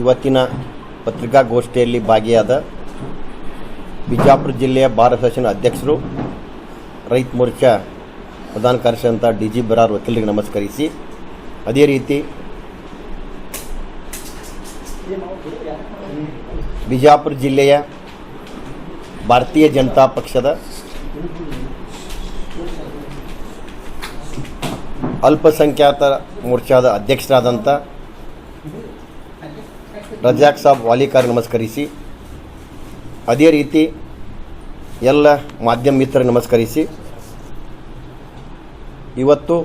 ಇವತ್ತಿನ ಪತ್ರಿಕಾಗೋಷ್ಠಿಯಲ್ಲಿ ಭಾಗಿಯಾದ ಬಿಜಾಪುರ ಜಿಲ್ಲೆಯ ಬಾರ್ ಅಸೋಸಿಯೇಷನ್ ಅಧ್ಯಕ್ಷರು, ರೈತ ಮೋರ್ಚಾ ಪ್ರಧಾನ ಕಾರ್ಯದರ್ಶಿ ಡಿ.ಜಿ. ಬರಾರ್ ವಕೀಲರಿಗೆ ನಮಸ್ಕರಿಸಿ, ಅದೇ ರೀತಿ ಬಿಜಾಪುರ ಜಿಲ್ಲೆಯ ಭಾರತೀಯ ಜನತಾ ಪಕ್ಷದ ಅಲ್ಪಸಂಖ್ಯಾತ ಮೋರ್ಚಾದ ಅಧ್ಯಕ್ಷರಾದಂಥ ರಜಾಕ್ ಸಾಬ್ ವಾಲಿಕಾರ್ ನಮಸ್ಕರಿಸಿ, ಅದೇ ರೀತಿ ಎಲ್ಲ ಮಾಧ್ಯಮ ಮಿತ್ರರಿಗೆ ನಮಸ್ಕರಿಸಿ, ಇವತ್ತು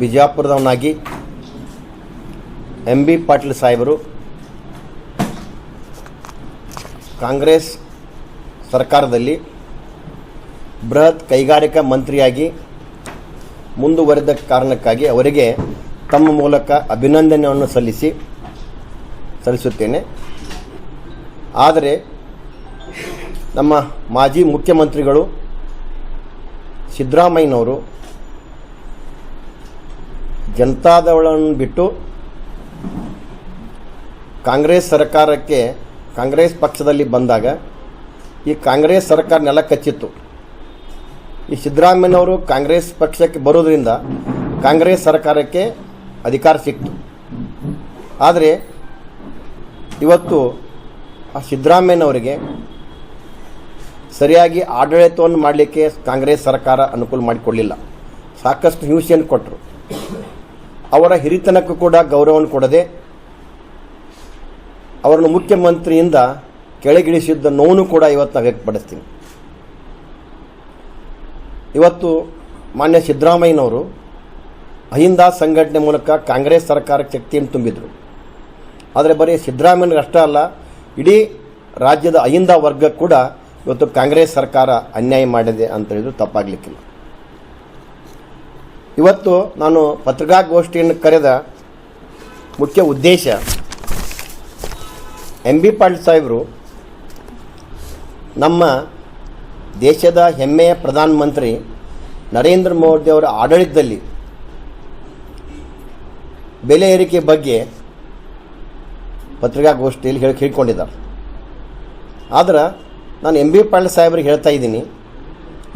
ಬಿಜಾಪುರದವನಾಗಿ ಎಂ ಬಿ ಪಾಟೀಲ್ ಸಾಹೇಬರು ಕಾಂಗ್ರೆಸ್ ಸರ್ಕಾರದಲ್ಲಿ ಬೃಹತ್ ಕೈಗಾರಿಕಾ ಮಂತ್ರಿಯಾಗಿ ಮುಂದುವರೆದ ಕಾರಣಕ್ಕಾಗಿ ಅವರಿಗೆ ತಮ್ಮ ಮೂಲಕ ಅಭಿನಂದನೆಯನ್ನು ಸಲ್ಲಿಸುತ್ತೇನೆ. ಆದರೆ ನಮ್ಮ ಮಾಜಿ ಮುಖ್ಯಮಂತ್ರಿಗಳು ಸಿದ್ದರಾಮಯ್ಯನವರು ಜನತಾದಳವನ್ನು ಬಿಟ್ಟು ಕಾಂಗ್ರೆಸ್ ಪಕ್ಷದಲ್ಲಿ ಬಂದಾಗ ಈ ಕಾಂಗ್ರೆಸ್ ಸರ್ಕಾರ ನೆಲ ಕಚ್ಚಿತ್ತು. ಈ ಸಿದ್ದರಾಮಯ್ಯನವರು ಕಾಂಗ್ರೆಸ್ ಪಕ್ಷಕ್ಕೆ ಬರೋದ್ರಿಂದ ಕಾಂಗ್ರೆಸ್ ಸರ್ಕಾರಕ್ಕೆ ಅಧಿಕಾರ ಸಿಕ್ತು. ಆದರೆ ಇವತ್ತು ಆ ಸಿದ್ದರಾಮಯ್ಯನವರಿಗೆ ಸರಿಯಾಗಿ ಆಡಳಿತವನ್ನು ಮಾಡಲಿಕ್ಕೆ ಕಾಂಗ್ರೆಸ್ ಸರ್ಕಾರ ಅನುಕೂಲ ಮಾಡಿಕೊಡಲಿಲ್ಲ. ಸಾಕಷ್ಟು ಹಿಂಸೆಯನ್ನು ಕೊಟ್ಟರು. ಅವರ ಹಿರಿತನಕ್ಕೂ ಕೂಡ ಗೌರವವನ್ನು ಕೊಡದೆ ಅವರನ್ನು ಮುಖ್ಯಮಂತ್ರಿಯಿಂದ ಕೆಳಗಿಳಿಸಿದ್ದ ನೋವನ್ನು ಕೂಡ ಇವತ್ತು ನಾವು ವ್ಯಕ್ತಪಡಿಸ್ತೀನಿ. ಇವತ್ತು ಮಾನ್ಯ ಸಿದ್ದರಾಮಯ್ಯನವರು ಅಹಿಂದ ಸಂಘಟನೆ ಮೂಲಕ ಕಾಂಗ್ರೆಸ್ ಸರ್ಕಾರಕ್ಕೆ ಶಕ್ತಿಯನ್ನು ತುಂಬಿದರು. ಆದರೆ ಬರೀ ಸಿದ್ದರಾಮಯ್ಯನಿಗೆ ಅಷ್ಟೇ ಅಲ್ಲ, ಇಡೀ ರಾಜ್ಯದ ಅಹಿಂದ ವರ್ಗ ಕೂಡ ಇವತ್ತು ಕಾಂಗ್ರೆಸ್ ಸರ್ಕಾರ ಅನ್ಯಾಯ ಮಾಡಿದೆ ಅಂತ ಹೇಳಿದ್ರು ತಪ್ಪಾಗಲಿಕ್ಕಿಲ್ಲ. ಇವತ್ತು ನಾನು ಪತ್ರಿಕಾಗೋಷ್ಠಿಯನ್ನು ಕರೆದ ಮುಖ್ಯ ಉದ್ದೇಶ, ಎಂ ಬಿ ಪಾಟೀಲ್ ಸಾಹೇಬರು ನಮ್ಮ ದೇಶದ ಹೆಮ್ಮೆಯ ಪ್ರಧಾನಮಂತ್ರಿ ನರೇಂದ್ರ ಮೋದಿಯವರ ಆಡಳಿತದಲ್ಲಿ ಬೆಲೆ ಏರಿಕೆ ಬಗ್ಗೆ ಪತ್ರಿಕಾಗೋಷ್ಠಿಯಲ್ಲಿ ಹೇಳಿಕೊಂಡಿದ್ದಾರೆ. ಆದರೆ ನಾನು ಎಂ ಬಿ ಪಾಟೀಲ್ ಸಾಹೇಬರಿಗೆ ಹೇಳ್ತಾ ಇದ್ದೀನಿ,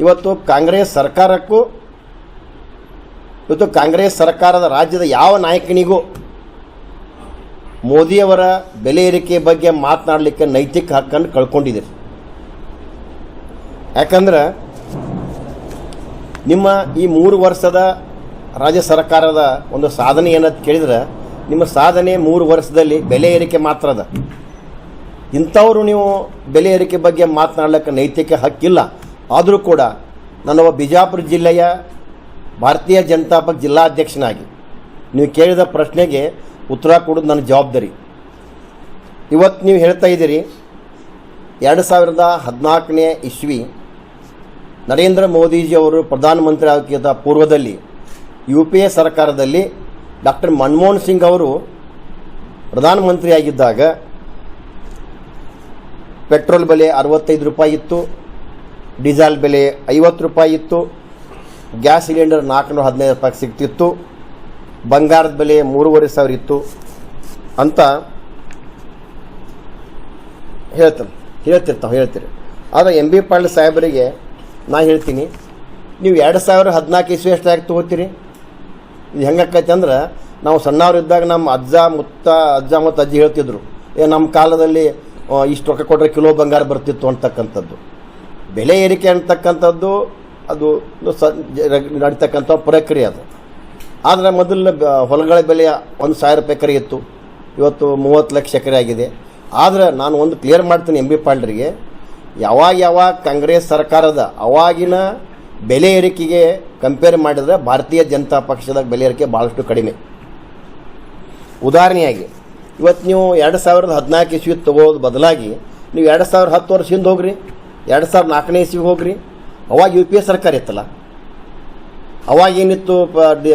ಇವತ್ತು ಕಾಂಗ್ರೆಸ್ ಸರ್ಕಾರದ ರಾಜ್ಯದ ಯಾವ ನಾಯಕನಿಗೂ ಮೋದಿಯವರ ಬೆಲೆ ಏರಿಕೆ ಬಗ್ಗೆ ಮಾತನಾಡಲಿಕ್ಕೆ ನೈತಿಕ ಹಕ್ಕನ್ನು ಕಳ್ಕೊಂಡಿದ್ದೀರಿ. ಯಾಕಂದ್ರೆ ನಿಮ್ಮ ಈ 3 ವರ್ಷದ ರಾಜ್ಯ ಸರ್ಕಾರದ ಒಂದು ಸಾಧನೆ ಏನಂತ ಕೇಳಿದ್ರೆ, ನಿಮ್ಮ ಸಾಧನೆ 3 ವರ್ಷದಲ್ಲಿ ಬೆಲೆ ಏರಿಕೆ ಮಾತ್ರ ಅದ. ಇಂಥವರು ನೀವು ಬೆಲೆ ಏರಿಕೆ ಬಗ್ಗೆ ಮಾತನಾಡಲಿಕ್ಕೆ ನೈತಿಕ ಹಕ್ಕಿಲ್ಲ. ಆದರೂ ಕೂಡ ನಾನೊಬ್ಬ ಬಿಜಾಪುರ ಜಿಲ್ಲೆಯ ಭಾರತೀಯ ಜನತಾ ಪಕ್ಷ ಜಿಲ್ಲಾಧ್ಯಕ್ಷನಾಗಿ ನೀವು ಕೇಳಿದ ಪ್ರಶ್ನೆಗೆ ಉತ್ತರ ಕೊಡೋದು ನನ್ನ ಜವಾಬ್ದಾರಿ. ಇವತ್ತು ನೀವು ಹೇಳ್ತಾ ಇದ್ದೀರಿ 2014ನೇ ಇಸ್ವಿ ನರೇಂದ್ರ ಮೋದಿಜಿಯವರು ಪ್ರಧಾನಮಂತ್ರಿ ಆಗೋಕ್ಕಿಂತ ಪೂರ್ವದಲ್ಲಿ UPA ಸರ್ಕಾರದಲ್ಲಿ ಡಾಕ್ಟರ್ ಮನಮೋಹನ್ ಸಿಂಗ್ ಅವರು ಪ್ರಧಾನಮಂತ್ರಿಯಾಗಿದ್ದಾಗ ಪೆಟ್ರೋಲ್ ಬೆಲೆ 65 ರೂಪಾಯಿ ಇತ್ತು, ಡೀಸೆಲ್ ಬೆಲೆ 50 ರೂಪಾಯಿ ಇತ್ತು, ಗ್ಯಾಸ್ ಸಿಲಿಂಡರ್ 415 ರೂಪಾಯಿ ಸಿಗ್ತಿತ್ತು, ಬಂಗಾರದ ಬೆಲೆ 3,500 ಇತ್ತು ಅಂತ ಹೇಳ್ತೀರಿ. ಆದರೆ ಎಂ ಬಿ ಪಾಟೀಲ್ ಸಾಹೇಬರಿಗೆ ನಾ ಹೇಳ್ತೀನಿ, ನೀವು 2014 ಇಸ್ವಿ ಎಷ್ಟಾಗಿ ತೊಗೋತೀರಿ? ಇದು ಹೆಂಗಾಕೈತೆ ಅಂದ್ರೆ, ನಾವು ಸಣ್ಣವರಿದ್ದಾಗ ನಮ್ಮ ಅಜ್ಜ ಮತ್ತು ಅಜ್ಜಿ ಹೇಳ್ತಿದ್ರು, ನಮ್ಮ ಕಾಲದಲ್ಲಿ ಇಷ್ಟು ರೊಕ್ಕ ಕೊಟ್ಟರೆ ಕಿಲೋ ಬಂಗಾರ ಬರ್ತಿತ್ತು ಅಂತಕ್ಕಂಥದ್ದು. ಬೆಲೆ ಏರಿಕೆ ಅಂತಕ್ಕಂಥದ್ದು ಅದು ನಡೀತಕ್ಕಂಥ ಪ್ರಕ್ರಿಯೆ ಅದು. ಆದರೆ ಮೊದಲ ಹೊಲಗಳ ಬೆಲೆ 1,000 ರೂಪಾಯಿ ಎಕರೆ ಇತ್ತು, ಇವತ್ತು 30 ಲಕ್ಷ ಎಕರೆ ಆಗಿದೆ. ಆದರೆ ನಾನು ಒಂದು ಕ್ಲಿಯರ್ ಮಾಡ್ತೀನಿ ಎಂ ಬಿ ಪಾಟೀಲ್ರಿಗೆ, ಯಾವಾಗ ಕಾಂಗ್ರೆಸ್ ಸರ್ಕಾರದ ಅವಾಗಿನ ಬೆಲೆ ಏರಿಕೆಗೆ ಕಂಪೇರ್ ಮಾಡಿದರೆ ಭಾರತೀಯ ಜನತಾ ಪಕ್ಷದ ಬೆಲೆ ಏರಿಕೆ ಭಾಳಷ್ಟು ಕಡಿಮೆ. ಉದಾಹರಣೆಯಾಗಿ ಇವತ್ತು ನೀವು 2014 ಇಸ್ವಿ ತಗೋದು ಬದಲಾಗಿ ನೀವು 2010 ವರ್ಷ ಹಿಂದೆ ಹೋಗ್ರಿ, 2004ನೇ ಇಸ್ವಿಗೆ ಹೋಗ್ರಿ. ಅವಾಗ UPA ಸರ್ಕಾರ ಇತ್ತಲ್ಲ, ಅವಾಗೇನಿತ್ತು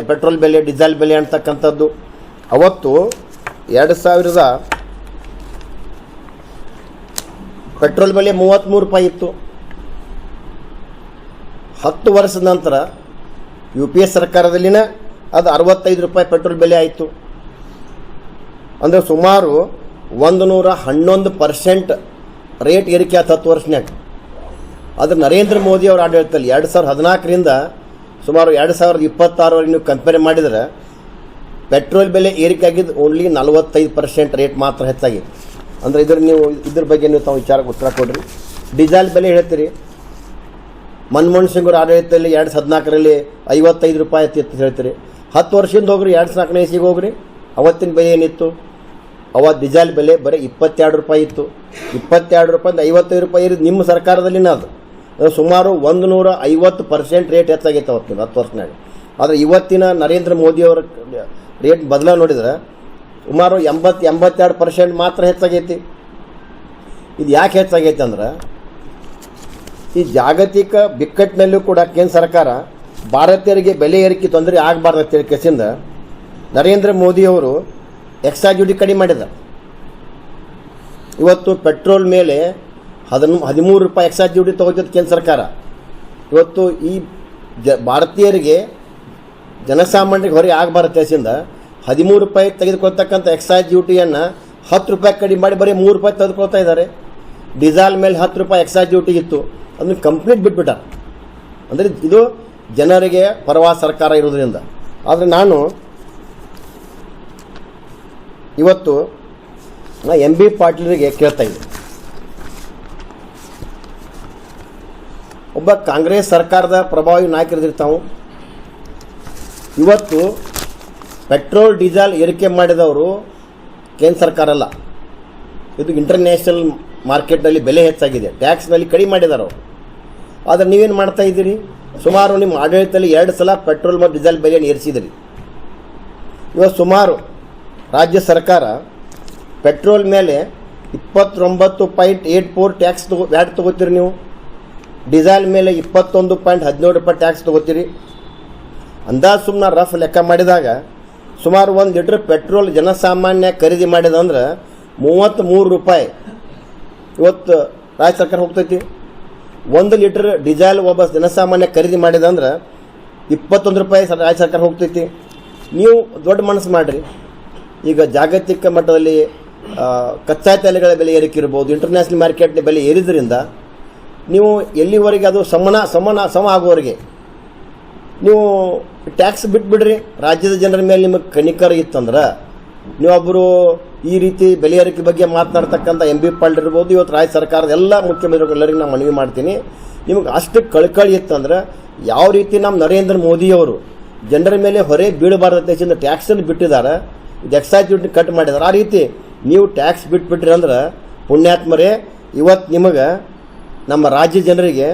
ಪೆಟ್ರೋಲ್ ಬೆಲೆ, ಡೀಸೆಲ್ ಬೆಲೆ ಅಂತಕ್ಕಂಥದ್ದು. ಅವತ್ತು 2000 ಪೆಟ್ರೋಲ್ ಬೆಲೆ 33 ರೂಪಾಯಿ ಇತ್ತು. 10 ವರ್ಷದ ನಂತರ UPA ಸರ್ಕಾರದಲ್ಲಿನ ಅದು 65 ರೂಪಾಯಿ ಪೆಟ್ರೋಲ್ ಬೆಲೆ ಆಯಿತು. ಅಂದರೆ ಸುಮಾರು 111% ರೇಟ್ ಏರಿಕೆ ಆಯ್ತು 10 ವರ್ಷನ್ಯಾಗ. ಆದರೆ ನರೇಂದ್ರ ಮೋದಿ ಅವ್ರ ಆಡಳಿತದಲ್ಲಿ 2014ರಿಂದ ಸುಮಾರು 2026ವರೆಗೆ ನೀವು ಕಂಪೇರ್ ಮಾಡಿದರೆ ಪೆಟ್ರೋಲ್ ಬೆಲೆ ಏರಿಕೆ ಆಗಿದ್ದು ಓನ್ಲಿ 45% ರೇಟ್ ಮಾತ್ರ ಹೆಚ್ಚಾಗಿದೆ. ಅಂದರೆ ಇದ್ರ ಬಗ್ಗೆ ನೀವು ತಾವು ವಿಚಾರಕ್ಕೆ ಉತ್ತರ ಕೊಡ್ರಿ. ಡೀಸೆಲ್ ಬೆಲೆ ಹೇಳ್ತೀರಿ, ಮನಮೋಹನ್ ಸಿಂಗ್ ಅವ್ರ ಆಡಳಿತದಲ್ಲಿ 2014ರಲ್ಲಿ 55 ರೂಪಾಯಿ ಇತ್ತು ಹೇಳ್ತೀರಿ. 10 ವರ್ಷದಿಂದ ಹೋಗ್ರಿ, 2004ನೇ ಇಸ್ವಿಗೆ ಹೋಗ್ರಿ, ಅವತ್ತಿನ ಬೆಲೆ ಏನಿತ್ತು? ಅವತ್ತು ಡೀಸೆಲ್ ಬೆಲೆ ಬರೀ 22 ರೂಪಾಯಿ ಇತ್ತು. 22 ರೂಪಾಯಿಂದ 55 ರೂಪಾಯಿ ಇರೋದು ನಿಮ್ಮ ಸರ್ಕಾರದಲ್ಲಿನ ಅದು ಸುಮಾರು 150% ರೇಟ್ ಹೆಚ್ಚಾಗೈತೆ ಅವತ್ತಿನ 10 ವರ್ಷನಾಗ. ಆದರೆ ಇವತ್ತಿನ ನರೇಂದ್ರ ಮೋದಿಯವರ ರೇಟ್ ಬದಲಾವಣೆ ನೋಡಿದ್ರೆ ಸುಮಾರು 82% ಮಾತ್ರ ಹೆಚ್ಚಾಗೈತಿ. ಇದು ಯಾಕೆ ಹೆಚ್ಚಾಗೈತೆ ಅಂದ್ರೆ ಈ ಜಾಗತಿಕ ಬಿಕ್ಕಟ್ಟಿನಲ್ಲೂ ಕೂಡ ಕೇಂದ್ರ ಸರ್ಕಾರ ಭಾರತೀಯರಿಗೆ ಬೆಲೆ ಏರಿಕೆ ತೊಂದರೆ ಆಗಬಾರ್ದು ಅಂತೇಳಿ ಕೇಸಿಂದ ನರೇಂದ್ರ ಮೋದಿಯವರು ಎಕ್ಸೈಸ್ ಡ್ಯೂಟಿ ಕಡಿಮೆ ಮಾಡಿದ್ದಾರೆ. ಇವತ್ತು ಪೆಟ್ರೋಲ್ ಮೇಲೆ 13 ರೂಪಾಯಿ ಎಕ್ಸೈಸ್ ಡ್ಯೂಟಿ ತಗೋತಿದ್ದು ಕೇಂದ್ರ ಸರ್ಕಾರ. ಇವತ್ತು ಈ ಭಾರತೀಯರಿಗೆ ಜನಸಾಮಾನ್ಯರಿಗೆ ಹೊರಗೆ ಆಗಬಾರ್ದು ಕೇಸಿಂದ 13 ರೂಪಾಯಿ ತೆಗೆದುಕೊಳ್ತಕ್ಕಂಥ ಎಕ್ಸೈಸ್ ಡ್ಯೂಟಿಯನ್ನು 10 ರೂಪಾಯಿ ಕಡಿಮೆ ಮಾಡಿ ಬರೀ 3 ರೂಪಾಯಿ ತೆಗೆದುಕೊಳ್ತಾ ಇದ್ದಾರೆ. ಡೀಸೆಲ್ ಮೇಲೆ 10 ರೂಪಾಯಿ ಎಕ್ಸೈಸ್ ಡ್ಯೂಟಿ ಇತ್ತು, ಅದನ್ನು ಕಂಪ್ಲೀಟ್ ಬಿಟ್ಬಿಟ್ಟ. ಅಂದರೆ ಇದು ಜನರಿಗೆ ಪರವಾದ ಸರ್ಕಾರ ಇರೋದ್ರಿಂದ. ಆದರೆ ನಾನು ಇವತ್ತು MB ಪಾಟೀಲರಿಗೆ ಕೇಳ್ತಾ ಇದ್ದೆ, ಒಬ್ಬ ಕಾಂಗ್ರೆಸ್ ಸರ್ಕಾರದ ಪ್ರಭಾವಿ ನಾಯಕರಿರ್ತಾವು. ಇವತ್ತು ಪೆಟ್ರೋಲ್ ಡೀಸೆಲ್ ಏರಿಕೆ ಮಾಡಿದವರು ಕೇಂದ್ರ ಸರ್ಕಾರ ಅಲ್ಲ, ಇದು ಇಂಟರ್ನ್ಯಾಷನಲ್ ಮಾರ್ಕೆಟ್ನಲ್ಲಿ ಬೆಲೆ ಹೆಚ್ಚಾಗಿದೆ, ಟ್ಯಾಕ್ಸ್ನಲ್ಲಿ ಕಡಿಮೆ ಮಾಡಿದ್ದಾರೆ ಅವರು. ಆದರೆ ನೀವೇನು ಮಾಡ್ತಾ ಇದ್ದೀರಿ? ಸುಮಾರು ನಿಮ್ಮ ಆಡಳಿತದಲ್ಲಿ 2 ಸಲ ಪೆಟ್ರೋಲ್ ಮತ್ತು ಡೀಸೆಲ್ ಬೆಲೆಯನ್ನು ಏರಿಸಿದಿರಿ. ಇವತ್ತು ಸುಮಾರು ರಾಜ್ಯ ಸರ್ಕಾರ ಪೆಟ್ರೋಲ್ ಮೇಲೆ 29.84 ಟ್ಯಾಕ್ಸ್ ವ್ಯಾಟ್ ತೊಗೋತೀರಿ, ನೀವು ಡೀಸೆಲ್ ಮೇಲೆ 21.17 ರೂಪಾಯಿ ಟ್ಯಾಕ್ಸ್ ತೊಗೋತೀರಿ. ಅಂದಾಜು ಸುಮ್ಮನೆ ರಫ್ ಲೆಕ್ಕ ಮಾಡಿದಾಗ ಸುಮಾರು 1 ಲೀಟ್ರ್ ಪೆಟ್ರೋಲ್ ಜನಸಾಮಾನ್ಯ ಖರೀದಿ ಮಾಡಿದಂದ್ರೆ 33 ರೂಪಾಯಿ ಇವತ್ತು ರಾಜ್ಯ ಸರ್ಕಾರ ಹೋಗ್ತೈತಿ. 1 ಲೀಟರ್ ಡೀಸೆಲ್ ಒಬ್ಬ ಜನಸಾಮಾನ್ಯ ಖರೀದಿ ಮಾಡಿದಂದ್ರೆ 21 ರೂಪಾಯಿ ರಾಜ್ಯ ಸರ್ಕಾರ ಹೋಗ್ತೈತಿ. ನೀವು ದೊಡ್ಡ ಮನಸ್ಸು ಮಾಡಿರಿ. ಈಗ ಜಾಗತಿಕ ಮಟ್ಟದಲ್ಲಿ ಕಚ್ಚಾ ತೈಲಗಳ ಬೆಲೆ ಏರಿಕೆ ಇರ್ಬೋದು, ಇಂಟರ್ನ್ಯಾಷನಲ್ ಮಾರ್ಕೆಟ್ ಬೆಲೆ ಏರಿದ್ರಿಂದ ನೀವು ಎಲ್ಲಿವರೆಗೆ ಅದು ಸಮ ಆಗುವವರೆಗೆ ನೀವು ಟ್ಯಾಕ್ಸ್ ಬಿಟ್ಬಿಡ್ರಿ. ರಾಜ್ಯದ ಜನರ ಮೇಲೆ ನಿಮಗೆ ಕನಿಕರ ಇತ್ತಂದ್ರೆ ನೀವೊಬ್ಬರು ಈ ರೀತಿ ಬೆಲೆ ಏರಿಕೆ ಬಗ್ಗೆ ಮಾತನಾಡ್ತಕ್ಕಂಥ MB ಪಾಟೀಲ್ ಇರ್ಬೋದು, ಇವತ್ತು ರಾಜ್ಯ ಸರ್ಕಾರದ ಎಲ್ಲ ಮುಖ್ಯಮಂತ್ರಿಗಳೆಲ್ಲರಿಗೂ ನಾನು ಮನವಿ ಮಾಡ್ತೀನಿ, ನಿಮಗೆ ಅಷ್ಟು ಕಳ್ಕಳಿ ಇತ್ತಂದ್ರೆ ಯಾವ ರೀತಿ ನಮ್ಮ ನರೇಂದ್ರ ಮೋದಿಯವರು ಜನರ ಮೇಲೆ ಹೊರೆ ಬೀಳಬಾರ್ದು ದೇಶದಿಂದ ಟ್ಯಾಕ್ಸನ್ನು ಬಿಟ್ಟಿದ್ದಾರೆ, ಇದು ಎಕ್ಸೈಸ್ ಡ್ಯೂಟಿ ಕಟ್ ಮಾಡಿದ್ದಾರೆ. ಆ ರೀತಿ ನೀವು ಟ್ಯಾಕ್ಸ್ ಬಿಟ್ಬಿಟ್ರಿ ಅಂದ್ರೆ ಪುಣ್ಯಾತ್ಮರೇ, ಇವತ್ತು ನಿಮಗೆ ನಮ್ಮ ರಾಜ್ಯ ಜನರಿಗೆ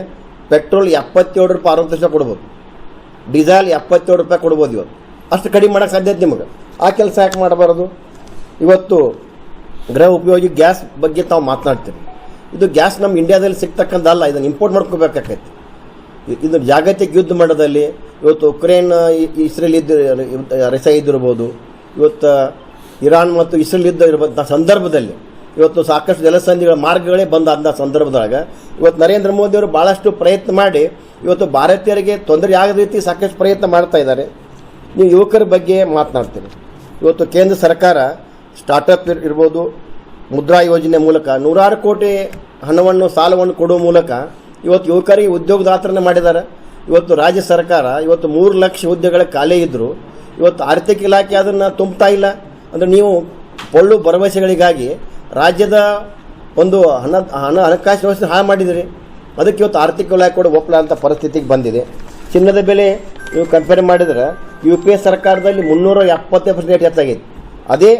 ಪೆಟ್ರೋಲ್ 77 ರೂಪಾಯಿ 60 ಪೈಸೆ ಕೊಡ್ಬೋದು, ಡೀಸೆಲ್ 77 ರೂಪಾಯಿ ಕೊಡ್ಬೋದು. ಇವತ್ತು ಅಷ್ಟು ಕಡಿಮೆ ಮಾಡೋಕ್ಕೆ ಸಾಧ್ಯತೆ ನಿಮಗೆ. ಆ ಕೆಲಸ ಯಾಕೆ ಮಾಡಬಾರ್ದು? ಇವತ್ತು ಗೃಹ ಉಪಯೋಗಿ ಗ್ಯಾಸ್ ಬಗ್ಗೆ ತಾವು ಮಾತನಾಡ್ತೀರಿ. ಇದು ಗ್ಯಾಸ್ ನಮ್ಮ ಇಂಡಿಯಾದಲ್ಲಿ ಸಿಗ್ತಕ್ಕಂಥಲ್ಲ, ಇದನ್ನು ಇಂಪೋರ್ಟ್ ಮಾಡ್ಕೋಬೇಕಾಗೈತಿ. ಇದು ಜಾಗತಿಕ ಯುದ್ಧ ಮಟ್ಟದಲ್ಲಿ ಇವತ್ತು ಉಕ್ರೇನ್ ಇಸ್ರೇಲ್ ರಷ್ಯಾ ಇದ್ದಿರ್ಬೋದು, ಇವತ್ತು ಇರಾನ್ ಮತ್ತು ಇಸ್ರೇಲ್ ಯುದ್ಧ ಇರುವಂಥ ಸಂದರ್ಭದಲ್ಲಿ ಇವತ್ತು ಸಾಕಷ್ಟು ಜಲಸಂಧಿಗಳ ಮಾರ್ಗಗಳೇ ಬಂದ ಸಂದರ್ಭದೊಳಗೆ ಇವತ್ತು ನರೇಂದ್ರ ಮೋದಿಯವರು ಭಾಳಷ್ಟು ಪ್ರಯತ್ನ ಮಾಡಿ ಇವತ್ತು ಭಾರತೀಯರಿಗೆ ತೊಂದರೆ ಆಗದ ರೀತಿ ಸಾಕಷ್ಟು ಪ್ರಯತ್ನ ಮಾಡ್ತಾ ಇದ್ದಾರೆ. ನೀವು ಯುವಕರ ಬಗ್ಗೆ ಮಾತನಾಡ್ತೀರಿ. ಇವತ್ತು ಕೇಂದ್ರ ಸರ್ಕಾರ ಸ್ಟಾರ್ಟಪ್ ಇರ್ಬೋದು, ಮುದ್ರಾ ಯೋಜನೆ ಮೂಲಕ 100 ಕೋಟಿ ಹಣವನ್ನು ಸಾಲವನ್ನು ಕೊಡುವ ಮೂಲಕ ಇವತ್ತು ಯುವಕರಿಗೆ ಉದ್ಯೋಗದಾತರನ್ನು ಮಾಡಿದ್ದಾರೆ. ಇವತ್ತು ರಾಜ್ಯ ಸರ್ಕಾರ ಇವತ್ತು 3 ಲಕ್ಷ ಹುದ್ದೆಗಳ ಖಾಲಿ ಇದ್ದರು, ಇವತ್ತು ಆರ್ಥಿಕ ಇಲಾಖೆ ಅದನ್ನು ತುಂಬ್ತಾ ಇಲ್ಲ. ಅಂದರೆ ನೀವು ಪೊಳ್ಳು ಭರವಸೆಗಳಿಗಾಗಿ ರಾಜ್ಯದ ಒಂದು ಹಣಕಾಸು ವ್ಯವಸ್ಥೆ ಹಾಳು ಮಾಡಿದಿರಿ. ಅದಕ್ಕೆ ಇವತ್ತು ಆರ್ಥಿಕ ಇಲಾಖೆ ಕೂಡ ಒಪ್ಪಲಾದಂಥ ಪರಿಸ್ಥಿತಿಗೆ ಬಂದಿದೆ. ಚಿನ್ನದ ಬೆಲೆ ನೀವು ಕಂಪೇರ್ ಮಾಡಿದರೆ UPA ಸರ್ಕಾರದಲ್ಲಿ 370% ಹೆಚ್ಚಾಗೈತೆ, ಅದೇ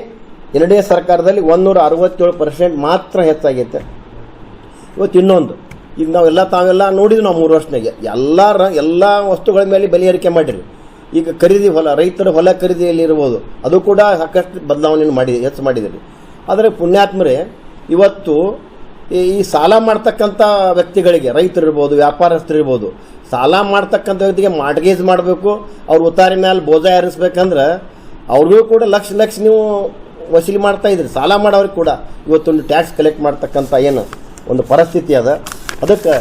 NDA ಸರ್ಕಾರದಲ್ಲಿ 167% ಮಾತ್ರ ಹೆಚ್ಚಾಗೈತೆ. ಇವತ್ತು ಇನ್ನೊಂದು, ಈಗ ತಾವೆಲ್ಲ ನೋಡಿದ್ವಿ ನಾವು 3 ವರ್ಷನಾಗೆ ಎಲ್ಲ ವಸ್ತುಗಳ ಮೇಲೆ ಬೆಲೆ ಏರಿಕೆ ಮಾಡಿರಿ. ಈಗ ರೈತರ ಹೊಲ ಖರೀದಿಯಲ್ಲಿ ಇರ್ಬೋದು, ಅದು ಕೂಡ ಸಾಕಷ್ಟು ಬದಲಾವಣೆ ಹೆಚ್ಚು ಮಾಡಿದಿರಿ. ಆದರೆ ಪುಣ್ಯಾತ್ಮರೇ, ಇವತ್ತು ಈ ಸಾಲ ಮಾಡ್ತಕ್ಕಂಥ ವ್ಯಕ್ತಿಗಳಿಗೆ, ರೈತರಿರ್ಬೋದು, ವ್ಯಾಪಾರಸ್ಥರಿರ್ಬೋದು, ಸಾಲ ಮಾಡ್ತಕ್ಕಂಥ ವ್ಯಕ್ತಿಗೆ ಮಾರ್ಟ್ಗೇಜ್ ಮಾಡಬೇಕು, ಅವ್ರ ಉತ್ತಾರಿ ಮೇಲೆ ಬೋಜ ಏರಿಸ್ಬೇಕಂದ್ರೆ ಅವ್ರಿಗೂ ಕೂಡ ಲಕ್ಷ ನೀವು ವಸೂಲಿ ಮಾಡ್ತಾ ಇದ್ರಿ. ಸಾಲ ಮಾಡೋರಿಗೆ ಕೂಡ ಇವತ್ತೊಂದು ಟ್ಯಾಕ್ಸ್ ಕಲೆಕ್ಟ್ ಮಾಡ್ತಕ್ಕಂಥ ಏನು ಒಂದು ಪರಿಸ್ಥಿತಿ ಅದ. ಅದಕ್ಕೆ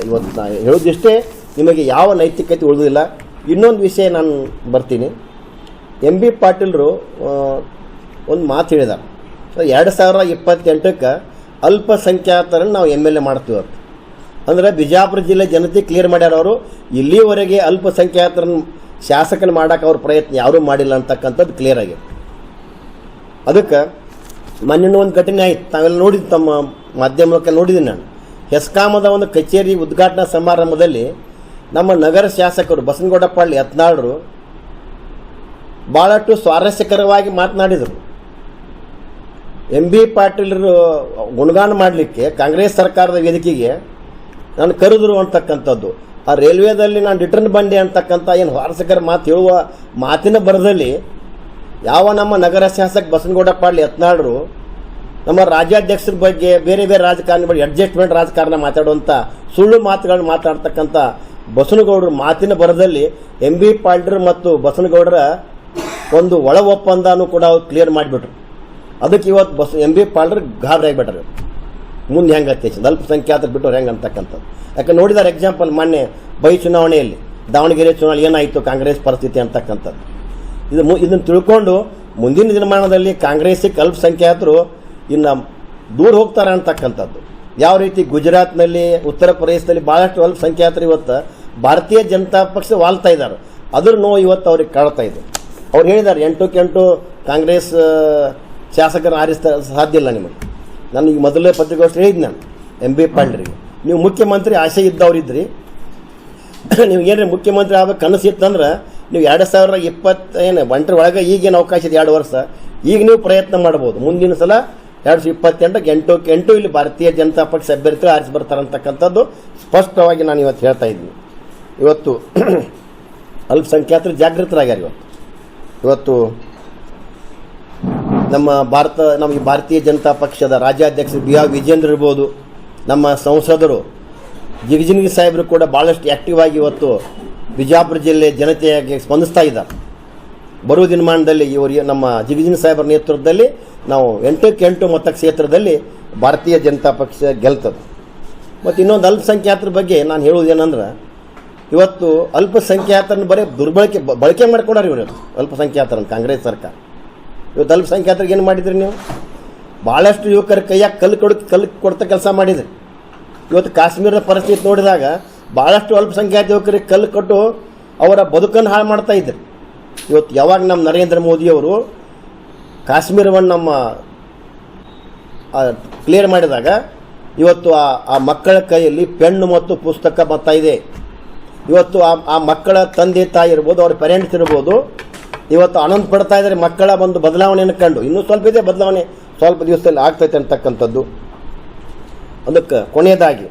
ಇವತ್ತು ನಾನು ಹೇಳೋದಿಷ್ಟೇ, ನಿಮಗೆ ಯಾವ ನೈತಿಕತೆ ಉಳಿದಿಲ್ಲ. ಇನ್ನೊಂದು ವಿಷಯ ನಾನು ಬರ್ತೀನಿ. ಎಂ ಬಿ ಪಾಟೀಲರು ಒಂದು ಮಾತು ಹೇಳಿದ್ದಾರೆ. 2028ಕ್ಕೆ ಅಲ್ಪಸಂಖ್ಯಾತರನ್ನು ನಾವು MLA ಮಾಡ್ತೀವಿ ಅಂತ. ಅಂದರೆ ಬಿಜಾಪುರ ಜಿಲ್ಲೆ ಜನತೆ ಕ್ಲಿಯರ್ ಮಾಡ್ಯಾರ. ಅವರು ಇಲ್ಲಿವರೆಗೆ ಅಲ್ಪಸಂಖ್ಯಾತರನ್ನು ಶಾಸಕನ ಮಾಡೋಕೆ ಅವ್ರ ಪ್ರಯತ್ನ ಯಾರೂ ಮಾಡಿಲ್ಲ ಅಂತಕ್ಕಂಥದ್ದು ಕ್ಲಿಯರ್ ಆಗಿದೆ. ಅದಕ್ಕೆ ಮೊನ್ನೆ ಒಂದು ಘಟನೆ ಆಯಿತು, ತಾವೆಲ್ಲ ನೋಡಿದ್ದು, ತಮ್ಮ ಮಾಧ್ಯಮಕ್ಕೆ ನೋಡಿದ್ದೀನಿ ನಾನು. ಹೆಸ್ಕಾಮದ ಒಂದು ಕಚೇರಿ ಉದ್ಘಾಟನಾ ಸಮಾರಂಭದಲ್ಲಿ ನಮ್ಮ ನಗರ ಶಾಸಕರು ಬಸನಗೌಡ ಪಾಳ್ಯ ಯತ್ನಾಳರು ಭಾಳಷ್ಟು ಸ್ವಾರಸ್ಯಕರವಾಗಿ ಮಾತನಾಡಿದರು. ಎಂ ಬಿ ಪಾಟೀಲರು ಗುಣಗಾನ ಮಾಡಲಿಕ್ಕೆ ಕಾಂಗ್ರೆಸ್ ಸರ್ಕಾರದ ವೇದಿಕೆಗೆ ನಾನು ಕರೆದರು ಅಂತಕ್ಕಂಥದ್ದು. ಆ ರೈಲ್ವೇದಲ್ಲಿ ನಾನು ರಿಟರ್ನ್ ಬಂದೆ ಅಂತಕ್ಕಂಥ ಏನು ಸ್ವಾರಸ್ಯಕರ ಮಾತು ಹೇಳುವ ಮಾತಿನ ಬರದಲ್ಲಿ ಯಾವ ನಮ್ಮ ನಗರ ಶಾಸಕ ಬಸನಗೌಡ ಪಾಳ್ಯ ಯತ್ನಾಳರು ನಮ್ಮ ರಾಜ್ಯಾಧ್ಯಕ್ಷರ ಬಗ್ಗೆ, ಬೇರೆ ಬೇರೆ ರಾಜಕಾರಣ ಬಗ್ಗೆ ಅಡ್ಜಸ್ಟ್ಮೆಂಟ್ ರಾಜಕಾರಣ ಮಾತಾಡುವಂಥ ಸುಳ್ಳು ಮಾತುಗಳನ್ನು ಮಾತಾಡ್ತಕ್ಕಂಥ ಬಸನಗೌಡರ ಮಾತಿನ ಬರದಲ್ಲಿ ಎಂ ಬಿ ಪಾಟೀಲರು ಮತ್ತು ಬಸನಗೌಡರ ಒಂದು ಒಳ ಒಪ್ಪಂದನೂ ಕೂಡ ಅವ್ರು ಕ್ಲಿಯರ್ ಮಾಡಿಬಿಟ್ರು. ಅದಕ್ಕೆ ಇವತ್ತು ಎಂ ಬಿ ಪಾಟೀಲರು ಗಾಬರಿ ಆಗಿಬಿಟ್ರು. ಮುಂದೆ ಹೆಂಗೆ ಅತ್ಯಂತ ಅಲ್ಪಸಂಖ್ಯಾತರು ಬಿಟ್ಟವ್ರು ಹೆಂಗೆ ಅಂತಕ್ಕಂಥದ್ದು. ಯಾಕೆ ನೋಡಿದಾರೆ ಎಕ್ಸಾಂಪಲ್ ಮೊನ್ನೆ ಚುನಾವಣೆಯಲ್ಲಿ ದಾವಣಗೆರೆ ಚುನಾವಣೆ ಏನಾಯಿತು ಕಾಂಗ್ರೆಸ್ ಪರಿಸ್ಥಿತಿ ಅಂತಕ್ಕಂಥದ್ದು. ಇದನ್ನು ತಿಳ್ಕೊಂಡು ಮುಂದಿನ ದಿನಮಾನದಲ್ಲಿ ಕಾಂಗ್ರೆಸ್ಸಿಗೆ ಅಲ್ಪಸಂಖ್ಯಾತರು ಇನ್ನು ದೂರ ಹೋಗ್ತಾರೆ ಅಂತಕ್ಕಂಥದ್ದು. ಯಾವ ರೀತಿ ಗುಜರಾತ್ನಲ್ಲಿ, ಉತ್ತರ ಪ್ರದೇಶದಲ್ಲಿ ಭಾಳಷ್ಟು ಅಲ್ಪಸಂಖ್ಯಾತರು ಇವತ್ತು ಭಾರತೀಯ ಜನತಾ ಪಕ್ಷ ವಾಲ್ತಾ ಇದ್ದಾರೆ. ಅದ್ರ ನೋವು ಇವತ್ತು ಅವ್ರಿಗೆ ಕಾಡ್ತಾ ಇದೆ. ಅವ್ರು ಹೇಳಿದ್ದಾರೆ 8ಕ್ಕೆ8 ಕಾಂಗ್ರೆಸ್ ಶಾಸಕರು ಆರಿಸ್ತಾ ಸಾಧ್ಯ ಇಲ್ಲ ನಿಮಗೆ. ನಾನು ಈಗ ಮೊದಲೇ ಪತ್ರಿಕಾಗೋಷ್ಠಿ ಹೇಳಿದ್ದು ನಾನು ಎಂ ಬಿ ಪಾಟೀಲರಿಗೆ, ನೀವು ಮುಖ್ಯಮಂತ್ರಿ ಆಸೆ ಇದ್ದವರಿದ್ರಿ, ನೀವು ಏನ್ರಿ ಮುಖ್ಯಮಂತ್ರಿ ಆಗಬೇಕು ಕನಸಿತ್ತಂದ್ರೆ ನೀವು 2020 ಒಂಟರ ಒಳಗೆ ಈಗೇನು ಅವಕಾಶ ಇದೆ 2 ವರ್ಷ, ಈಗ ನೀವು ಪ್ರಯತ್ನ ಮಾಡ್ಬೋದು. ಮುಂದಿನ ಸಲ 2028ಕ್ಕೆ 8ಕ್ಕೆ8 ಇಲ್ಲಿ ಭಾರತೀಯ ಜನತಾ ಪಕ್ಷ ಅಭ್ಯರ್ಥಿಗಳು ಆರಿಸಿ ಬರ್ತಾರೆ ಅಂತಕ್ಕಂಥದ್ದು ಸ್ಪಷ್ಟವಾಗಿ ನಾನು ಇವತ್ತು ಹೇಳ್ತಾ ಇದ್ದೀನಿ. ಇವತ್ತು ಅಲ್ಪಸಂಖ್ಯಾತರು ಜಾಗೃತರಾಗ್ಯಾರ. ಇವತ್ತು ನಮ್ಮ ಭಾರತೀಯ ಜನತಾ ಪಕ್ಷದ ರಾಜ್ಯಾಧ್ಯಕ್ಷರು BR ವಿಜೇಂದ್ರ ಇರ್ಬೋದು, ನಮ್ಮ ಸಂಸದರು ಜಿಗಜಿಣಗಿ ಸಾಹೇಬರು ಕೂಡ ಭಾಳಷ್ಟು ಆ್ಯಕ್ಟಿವ್ ಆಗಿ ಇವತ್ತು ಬಿಜಾಪುರ ಜಿಲ್ಲೆ ಜನತೆಯಾಗಿ ಸ್ಪಂದಿಸ್ತಾ ಇದ್ದಾರೆ. ಬರುವ ದಿನಮಾನದಲ್ಲಿ ಇವರು ನಮ್ಮ ಜಿಗಜಿಣಗಿ ಸಾಹೇಬರ ನೇತೃತ್ವದಲ್ಲಿ ನಾವು 8ಕ್ಕೆ8 ಮತಕ್ಷೇತ್ರದಲ್ಲಿ ಭಾರತೀಯ ಜನತಾ ಪಕ್ಷ ಗೆಲ್ತದೆ. ಮತ್ತು ಇನ್ನೊಂದು ಅಲ್ಪಸಂಖ್ಯಾತರ ಬಗ್ಗೆ ನಾನು ಹೇಳುವುದೇನೆಂದ್ರೆ, ಇವತ್ತು ಅಲ್ಪಸಂಖ್ಯಾತರನ್ನು ಬರೀ ಬಳಕೆ ಮಾಡ್ಕೊಡಾರ ಇವರು ಅಲ್ಪಸಂಖ್ಯಾತರನ್ನು ಕಾಂಗ್ರೆಸ್ ಸರ್ಕಾರ. ಇವತ್ತು ಅಲ್ಪಸಂಖ್ಯಾತರಿಗೆ ಏನು ಮಾಡಿದ್ರಿ ನೀವು? ಭಾಳಷ್ಟು ಯುವಕರ ಕೈಯಾಗ ಕಲ್ಲು ಕೊಡ್ತಾ ಕೆಲಸ ಮಾಡಿದ್ರಿ. ಇವತ್ತು ಕಾಶ್ಮೀರದ ಪರಿಸ್ಥಿತಿ ನೋಡಿದಾಗ ಭಾಳಷ್ಟು ಅಲ್ಪಸಂಖ್ಯಾತ ಯುವಕರಿಗೆ ಕಲ್ಲು ಕೊಟ್ಟು ಅವರ ಬದುಕನ್ನು ಹಾಳು ಮಾಡ್ತಾ ಇದ್ರು. ಇವತ್ತು ಯಾವಾಗ ನಮ್ಮ ನರೇಂದ್ರ ಮೋದಿಯವರು ಕಾಶ್ಮೀರವನ್ನು ನಮ್ಮ ಕ್ಲಿಯರ್ ಮಾಡಿದಾಗ ಇವತ್ತು ಆ ಮಕ್ಕಳ ಕೈಯಲ್ಲಿ ಪೆನ್ನು ಮತ್ತು ಪುಸ್ತಕ ಬರ್ತಾ ಇದೆ. ಇವತ್ತು ಆ ಮಕ್ಕಳ ತಂದೆ ತಾಯಿ ಇರ್ಬೋದು, ಅವ್ರ ಪೇರೆಂಟ್ಸ್ ಇರ್ಬೋದು, ಇವತ್ತು ಆನಂದ ಪಡ್ತಾ ಇದ್ದಾರೆ ಮಕ್ಕಳ ಒಂದು ಬದಲಾವಣೆಯನ್ನು ಕಂಡು. ಇನ್ನೂ ಸ್ವಲ್ಪ ಇದೆ ಬದಲಾವಣೆ, ಸ್ವಲ್ಪ ದಿವಸದಲ್ಲಿ ಆಗ್ತೈತೆ ಅಂತಕ್ಕಂಥದ್ದು. ಅದಕ್ಕೆ ಕೊನೆಯದಾಗಿ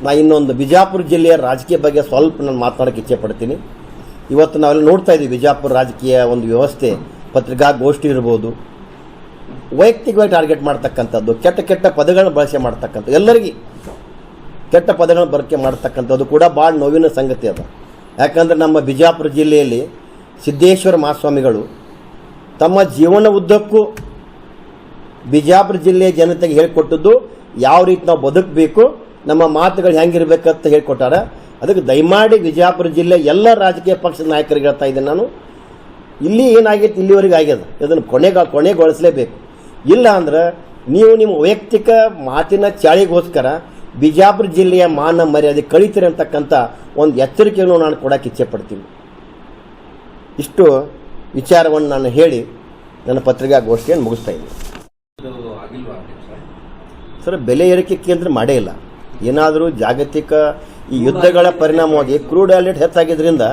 ನಾನು ಇನ್ನೊಂದು ಬಿಜಾಪುರ ಜಿಲ್ಲೆಯ ರಾಜಕೀಯ ಬಗ್ಗೆ ಸ್ವಲ್ಪ ನಾನು ಮಾತನಾಡೋಕ್ಕೆ ಇಚ್ಛೆ ಪಡ್ತೀನಿ. ಇವತ್ತು ನಾವೆಲ್ಲ ನೋಡ್ತಾ ಇದ್ದೀವಿ ಬಿಜಾಪುರ ರಾಜಕೀಯ ಒಂದು ವ್ಯವಸ್ಥೆ, ಪತ್ರಿಕಾಗೋಷ್ಠಿ ಇರ್ಬೋದು, ವೈಯಕ್ತಿಕವಾಗಿ ಟಾರ್ಗೆಟ್ ಮಾಡ್ತಕ್ಕಂಥದ್ದು, ಕೆಟ್ಟ ಪದಗಳನ್ನ ಬಳಕೆ ಮಾಡ್ತಕ್ಕಂಥದ್ದು, ಎಲ್ಲರಿಗೂ ಕೆಟ್ಟ ಪದಗಳನ್ನ ಬಳಕೆ ಮಾಡ್ತಕ್ಕಂಥದ್ದು ಕೂಡ ಭಾಳ ನೋವಿನ ಸಂಗತಿ ಅದ. ಯಾಕಂದರೆ ನಮ್ಮ ಬಿಜಾಪುರ ಜಿಲ್ಲೆಯಲ್ಲಿ ಸಿದ್ದೇಶ್ವರ ಮಹಾಸ್ವಾಮಿಗಳು ತಮ್ಮ ಜೀವನ ಉದ್ದಕ್ಕೂ ಬಿಜಾಪುರ ಜಿಲ್ಲೆಯ ಜನತೆಗೆ ಹೇಳಿಕೊಟ್ಟದ್ದು ಯಾವ ರೀತಿ ನಾವು ಬದುಕಬೇಕು, ನಮ್ಮ ಮಾತುಗಳು ಹೆಂಗಿರ್ಬೇಕಂತ ಹೇಳ್ಕೊಟ್ಟಾರ. ಅದಕ್ಕೆ ದಯಮಾಡಿ ವಿಜಯಪುರ ಜಿಲ್ಲೆ ಎಲ್ಲ ರಾಜಕೀಯ ಪಕ್ಷದ ನಾಯಕರಿಗೆ ಹೇಳ್ತಾ ಇದ್ದೇನೆ ನಾನು, ಇಲ್ಲಿ ಏನಾಗೈತೆ ಇಲ್ಲಿವರೆಗೆ ಆಗ್ಯದ, ಇದನ್ನು ಕೊನೆಗೊಳಿಸಲೇಬೇಕು. ಇಲ್ಲ ಅಂದ್ರೆ ನೀವು ನಿಮ್ಮ ವೈಯಕ್ತಿಕ ಮಾತಿನ ಚಾಳಿಗೋಸ್ಕರ ಬಿಜಾಪುರ ಜಿಲ್ಲೆಯ ಮಾನ ಮರ್ಯಾದೆ ಕಳೀತೀರಿ ಅಂತಕ್ಕಂಥ ಒಂದು ಎಚ್ಚರಿಕೆಯನ್ನು ನಾನು ಕೊಡೋಕೆ ಇಚ್ಛೆ ಪಡ್ತೀನಿ. ಇಷ್ಟು ವಿಚಾರವನ್ನು ನಾನು ಹೇಳಿ ನನ್ನ ಪತ್ರಿಕಾಗೋಷ್ಠಿಯನ್ನು ಮುಗಿಸ್ತಾ ಇದ್ದೀನಿ. ಸರ್, ಬೆಲೆ ಏರಿಕೆ ಕೇಂದ್ರ ಮಾಡೇ ಇಲ್ಲ. ಏನಾದರೂ ಜಾಗತಿಕ ಈ ಯುದ್ಧಗಳ ಪರಿಣಾಮವಾಗಿ ಕ್ರೂಡ್ ಆಯಿಲ್ ರೇಟ್ ಹೆಚ್ಚಾಗಿದ್ದರಿಂದ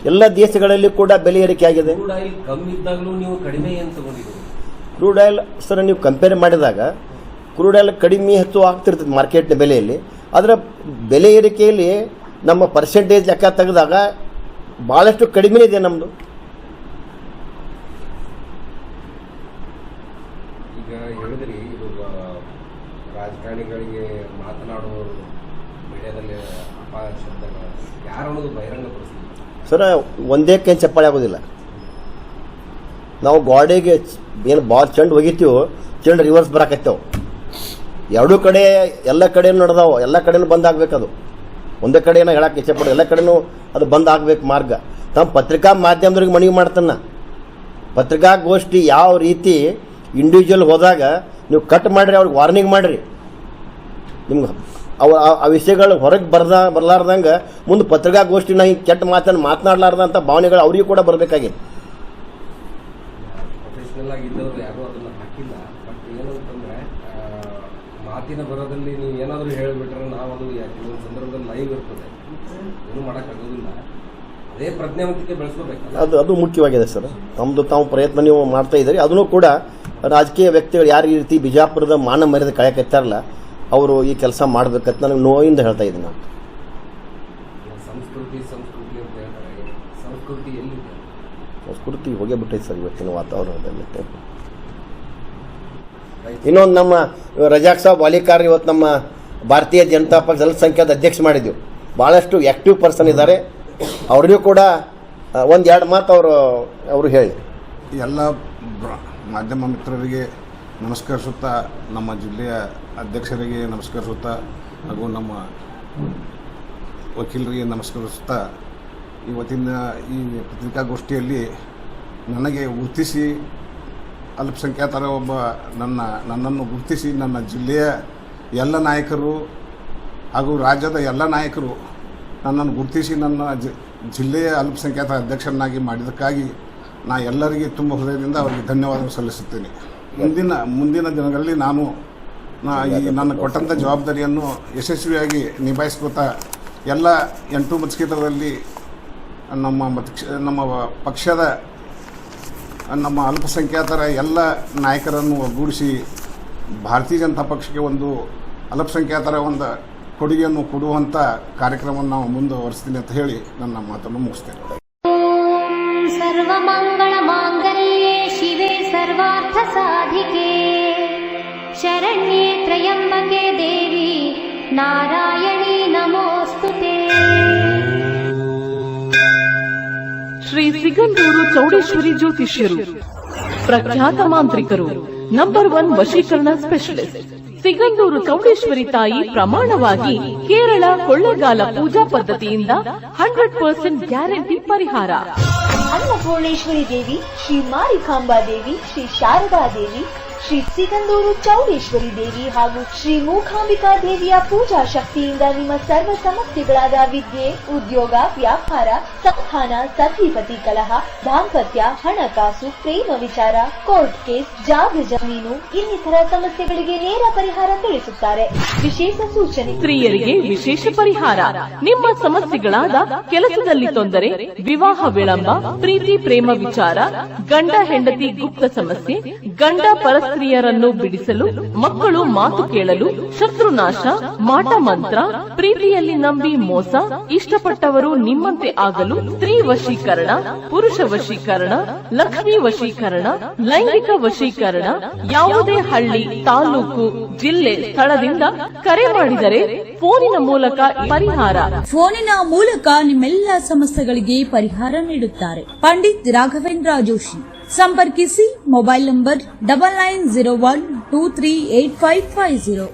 ಎಲ್ಲ ದೇಶಗಳಲ್ಲಿ ಕೂಡ ಬೆಲೆ ಏರಿಕೆ ಆಗಿದೆ. ಕ್ರೂಡ್ ಆಯಿಲ್ ಸರ್ ನೀವು ಕಂಪೇರ್ ಮಾಡಿದಾಗ ಕ್ರೂಡ್ ಆಯಿಲ್ ಕಡಿಮೆ ಹೆಚ್ಚು ಆಗ್ತಿರ್ತದೆ ಮಾರ್ಕೆಟ್ನ ಬೆಲೆಯಲ್ಲಿ. ಅದರ ಬೆಲೆ ಏರಿಕೆಯಲ್ಲಿ ನಮ್ಮ ಪರ್ಸೆಂಟೇಜ್ ಲೆಕ್ಕ ತೆಗೆದಾಗ ಭಾಳಷ್ಟು ಕಡಿಮೆ ಇದೆ ನಮ್ಮದು. ಈಗ ಹೇಳಿದ್ರಿ ಇದು ರಾಜಕಾರಣಿಗಳಿಗೆ ಮಾತನಾಡುವ ಮೀಡಿಯಾದಲ್ಲಿ ಅಪಾಯ ಶಬ್ದಗಳು ಯಾರು ಅನ್ನೋದು ಬಹಿರಂಗಪಡಿಸ್ತೀವಿ ಸರ್. ಒಂದೇ ಕೈ ಚಪ್ಪಾಳೆ ಆಗೋದಿಲ್ಲ. ನಾವು ಗಾಡಿಗೆ ಏನು ಬಾಲ್ ಚೆಂಡು ಹೋಗಿತ್ತೀವೋ ಚೆಂಡು ರಿವರ್ಸ್ ಬರಾಕತ್ತೇವೆ. ಎರಡೂ ಕಡೆ ಎಲ್ಲ ಕಡೆನೂ ನಡೆದಾವೆ, ಎಲ್ಲ ಕಡೆನೂ ಬಂದ್ ಆಗ್ಬೇಕದು. ಒಂದೇ ಕಡೆ ಏನೋ ಹೇಳಕ್ಕೆ ಇಚ್ಛೆ ಪಡೋದು, ಎಲ್ಲ ಕಡೆನೂ ಅದು ಬಂದ್ ಆಗ್ಬೇಕು ಮಾರ್ಗ. ನಮ್ಮ ಪತ್ರಿಕಾ ಮಾಧ್ಯಮದವ್ರಿಗೆ ಮನವಿ ಮಾಡ್ತಾನೆ, ಪತ್ರಿಕಾಗೋಷ್ಠಿ ಯಾವ ರೀತಿ ಇಂಡಿವಿಜುವಲ್ ಹೋದಾಗ ನೀವು ಕಟ್ ಮಾಡಿರಿ, ಅವ್ರಿಗೆ ವಾರ್ನಿಂಗ್ ಮಾಡಿರಿ. ನಿಮ್ಗೆ ಆ ವಿಷಯಗಳು ಹೊರಗೆ ಬರಲಾರ್ದಂಗೆ ಮುಂದೆ ಪತ್ರಿಕಾಗೋಷ್ಠಿನ ಹಿಂಗೆ ಕೆಟ್ಟ ಮಾತನ್ನು ಮಾತನಾಡಲಾರ್ದಂಥ ಭಾವನೆಗಳು ಅವರಿಗೂ ಕೂಡ ಬರಬೇಕಾಗಿದೆ. ಪ್ರೊಫೆಷನಲ್ ಆಗಿದ್ದವರು ಯಾರೂ ಅದನ್ನು ಹಾಕಿಲ್ಲ. ಬಟ್ ಏನಂತಂದರೆ ಮಾತಿನ ಬರೋದಲ್ಲಿ ನೀವು ಏನಾದರೂ ಹೇಳಿಬಿಟ್ರೆ ನಾವು ಅದು ಕೆಲವೊಂದು ಸಂದರ್ಭದಲ್ಲಿ ಲೈವ್ ಇರ್ತದೆ, ಏನೂ ಮಾಡೋಕ್ಕಾಗೋದಿಲ್ಲ. ಅದೇ ಪ್ರಜ್ಞಾವಂತಿಕೆ ಬೆಳೆಸ್ಕೋಬೇಕು. ಅದು ಮುಖ್ಯವಾಗಿದೆ ಸರ್. ತಮ್ಮದು ತಾವು ಪ್ರಯತ್ನ ನೀವು ಮಾಡ್ತಾ ಇದ್ದೀರಿ. ಅದನ್ನು ಕೂಡ ರಾಜಕೀಯ ವ್ಯಕ್ತಿಗಳು ಯಾರು ಈ ರೀತಿ ಬಿಜಾಪುರದ ಮಾನ ಮರ್ಯಾದೆ ಕಳೆಯಕತ್ತಾರಲ್ಲ, ಅವರು ಈ ಕೆಲಸ ಮಾಡಬೇಕಂತ ನನಗೆ ನೋಯಿಂದ ಹೇಳ್ತಾ ಇದ್ದೀನಿ. ನಾನು ಸಂಸ್ಕೃತಿ ಅಂತ ಹೇಳ್ತಾರೆ, ಸಂಸ್ಕೃತಿ ಎಲ್ಲಿದೆ? ಸಂಸ್ಕೃತಿ ಹೋಗೇ ಬಿಟ್ಟೈತೆ ಸರ್ ಇವತ್ತಿನ ವಾತಾವರಣದಲ್ಲಿ. ಇನ್ನೊಂದು ನಮ್ಮ ರಜಾಕ್ ಸಾಬ್ ವಾಲಿಕಾರ್ ಇವತ್ತು ನಮ್ಮ ಭಾರತೀಯ ಜನತಾ ಪಕ್ಷ ಅಲ್ಪಸಂಖ್ಯಾತ ಅಧ್ಯಕ್ಷ ಮಾಡಿದ್ದೀವಿ. ಭಾಳಷ್ಟು ಆ್ಯಕ್ಟಿವ್ ಪರ್ಸನ್ ಇದ್ದಾರೆ. ಅವ್ರಿಗೂ ಕೂಡ ಒಂದೆರಡು ಮಾತು ಅವರು ಹೇಳಿ. ಎಲ್ಲ ಮಾಧ್ಯಮ ಮಿತ್ರರಿಗೆ ನಮಸ್ಕರಿಸುತ್ತಾ, ನಮ್ಮ ಜಿಲ್ಲೆಯ ಅಧ್ಯಕ್ಷರಿಗೆ ನಮಸ್ಕರಿಸುತ್ತಾ, ಹಾಗೂ ನಮ್ಮ ವಕೀಲರಿಗೆ ನಮಸ್ಕರಿಸುತ್ತಾ, ಇವತ್ತಿನ ಈ ಪತ್ರಿಕಾಗೋಷ್ಠಿಯಲ್ಲಿ ನನಗೆ ಗುರುತಿಸಿ ಅಲ್ಪಸಂಖ್ಯಾತರ ಒಬ್ಬ ನನ್ನನ್ನು ಗುರುತಿಸಿ ನನ್ನ ಜಿಲ್ಲೆಯ ಎಲ್ಲ ನಾಯಕರು ಹಾಗೂ ರಾಜ್ಯದ ಎಲ್ಲ ನಾಯಕರು ನನ್ನನ್ನು ಗುರುತಿಸಿ ನನ್ನ ಜಿಲ್ಲೆಯ ಅಲ್ಪಸಂಖ್ಯಾತ ಅಧ್ಯಕ್ಷರನ್ನಾಗಿ ಮಾಡಿದ್ದಕ್ಕಾಗಿ ನಾ ಎಲ್ಲರಿಗೆ ತುಂಬ ಹೃದಯದಿಂದ ಅವರಿಗೆ ಧನ್ಯವಾದ ಸಲ್ಲಿಸುತ್ತೇನೆ. ಮುಂದಿನ ದಿನಗಳಲ್ಲಿ ನಾನು ನನ್ನ ಕೊಟ್ಟಂಥ ಜವಾಬ್ದಾರಿಯನ್ನು ಯಶಸ್ವಿಯಾಗಿ ನಿಭಾಯಿಸ್ಕೋತಾ ಎಲ್ಲ 8 ಮತಕ್ಷೇತ್ರದಲ್ಲಿ ನಮ್ಮ ಪಕ್ಷದ ನಮ್ಮ ಅಲ್ಪಸಂಖ್ಯಾತರ ಎಲ್ಲ ನಾಯಕರನ್ನು ಒಗ್ಗೂಡಿಸಿ ಭಾರತೀಯ ಜನತಾ ಪಕ್ಷಕ್ಕೆ ಒಂದು ಅಲ್ಪಸಂಖ್ಯಾತರ ಒಂದು ಕೊಡುಗೆಯನ್ನು ಕೊಡುವಂಥ ಕಾರ್ಯಕ್ರಮವನ್ನು ನಾವು ಮುಂದುವರಿಸ್ತೀನಿ ಅಂತ ಹೇಳಿ ನನ್ನ ಮಾತನ್ನು ಮುಗಿಸ್ತೇನೆ. ಸರ್ವಮಂಗಳ ಮಾಂಗಲ್ಯೆ ಶಿವೆ ಸರ್ವಾರ್ಥ ಸಾಧಿಕೆ ಶರಣ್ಯೆ ತ್ರಯಂಬಕೆ ದೇವಿ ನಾರಾಯಣಿ ನಮೋಸ್ತುತೆ. ಶ್ರೀ ಸಿಗಂದೂರು ಚೌಡೇಶ್ವರಿ ಜ್ಯೋತಿಷ್ಯರು ಪ್ರಖ್ಯಾತ ಮಾಂತ್ರಿಕರು, ನಂಬರ್ 1 ವಶೀಕರಣ ಸ್ಪೆಷಲಿಸ್ಟ್. ಸಿಗಂದೂರು ಚೌಡೇಶ್ವರಿ ತಾಯಿ ಪ್ರಮಾಣವಾಗಿ ಕೇರಳ ಕೊಳ್ಳೆಗಾಲ ಪೂಜಾ ಪದ್ಧತಿಯಿಂದ 100% ಗ್ಯಾರಂಟಿ ಪರಿಹಾರ. ಅನ್ನಪೂರ್ಣೇಶ್ವರಿ ದೇವಿ, ಶ್ರೀ ಮಾರಿಕಾಂಬಾ ದೇವಿ, ಶ್ರೀ ಶಾರದಾ ದೇವಿ, ಶ್ರೀ ಸಿಗಂದೂರು ಚೌಡೇಶ್ವರಿ ದೇವಿ ಹಾಗೂ ಶ್ರೀ ಮೂಕಾಂಬಿಕಾ ದೇವಿಯ ಪೂಜಾ ಶಕ್ತಿಯಿಂದ ನಿಮ್ಮ ಸರ್ವ ಸಮಸ್ಯೆಗಳಾದ ವಿದ್ಯೆ, ಉದ್ಯೋಗ, ವ್ಯಾಪಾರ, ಸಂತಾನ, ಸತಿಪತಿ ಕಲಹ, ದಾಂಪತ್ಯ, ಹಣಕಾಸು, ಪ್ರೇಮ ವಿಚಾರ, ಕೋರ್ಟ್ ಕೇಸ್, ಜಾಗ ಜಮೀನು ಇನ್ನಿತರ ಸಮಸ್ಯೆಗಳಿಗೆ ನೇರ ಪರಿಹಾರ ತಿಳಿಸುತ್ತಾರೆ. ವಿಶೇಷ ಸೂಚನೆ: ಸ್ತ್ರೀಯರಿಗೆ ವಿಶೇಷ ಪರಿಹಾರ. ನಿಮ್ಮ ಸಮಸ್ಯೆಗಳಾದ ಕೆಲಸದಲ್ಲಿ ತೊಂದರೆ, ವಿವಾಹ ವಿಳಂಬ, ಪ್ರೀತಿ ಪ್ರೇಮ ವಿಚಾರ, ಗಂಡ ಹೆಂಡತಿ ಗುಪ್ತ ಸಮಸ್ಯೆ, ಗಂಡ ಪರಸ್ತ್ರೀಯರನ್ನು ಬಿಡಿಸಲು, ಮಕ್ಕಳು ಮಾತು ಕೇಳಲು, ಶತ್ರುನಾಶ, ಮಾಟ ಮಂತ್ರ, ಪ್ರೀತಿಯಲ್ಲಿ ನಂಬಿ ಮೋಸ, ಇಷ್ಟಪಟ್ಟವರು ನಿಮ್ಮಂತೆ ಆಗಲು, ಸ್ತ್ರೀ ವಶೀಕರಣ, ಪುರುಷ ವಶೀಕರಣ, ಲಕ್ಷ್ಮೀ ವಶೀಕರಣ, ಲೈಂಗಿಕ ವಶೀಕರಣ. ಯಾವುದೇ ಹಳ್ಳಿ, ತಾಲೂಕು, ಜಿಲ್ಲೆ, ಸ್ಥಳದಿಂದ ಕರೆ ಮಾಡಿದರೆ ಫೋನಿನ ಮೂಲಕ ಪರಿಹಾರ. ಫೋನಿನ ಮೂಲಕ ನಿಮ್ಮೆಲ್ಲ ಸಮಸ್ಯೆಗಳಿಗೆ ಪರಿಹಾರ ನೀಡುತ್ತಾರೆ. ಪಂಡಿತ್ ರಾಘವೇಂದ್ರ ಜೋಶಿ. ಸಂಪರ್ಕಿಸಿ. Mobile number 9901238550.